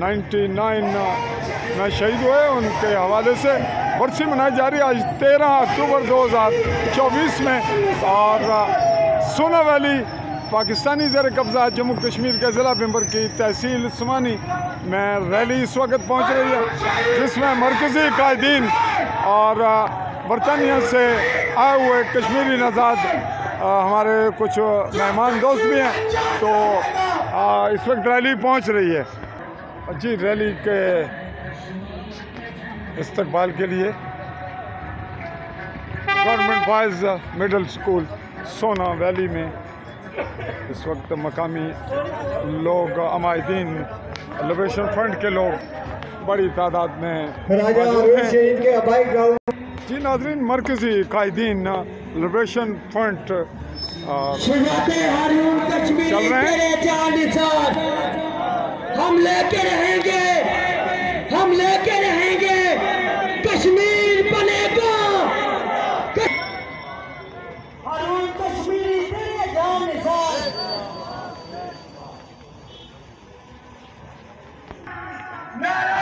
99 में शहीद हुए, उनके हवाले से बरसी मनाई जा रही है आज 13 अक्टूबर 2024 में। और सोना वैली पाकिस्तानी ज़र कब्ज़ा जम्मू कश्मीर के ज़िला मेंबर की तहसील समाहनी में रैली इस वक्त पहुँच रही है, जिसमें मरकज़ी कायदीन और बरतानिया से आए हुए कश्मीरी नज़ाद हमारे कुछ मेहमान दोस्त भी हैं, तो इस वक्त रैली पहुंच रही है। जी रैली के इस्तकबाल के लिए गवर्नमेंट बॉयज़ मिडिल स्कूल सोना वैली में इस वक्त मकामी लोग, अमायदीन, लिबरेशन फ्रंट के लोग बड़ी तादाद में मौजूद हैं। जी नाज़रीन, मरकज़ी कायदीन लिबरेशन फ्रंट चल रहे हैं। हम लेके रहेंगे, हम लेके रहेंगे, कश्मीर बनेगा। हाँरून कश्मीरी तेरे जान निसार। नारा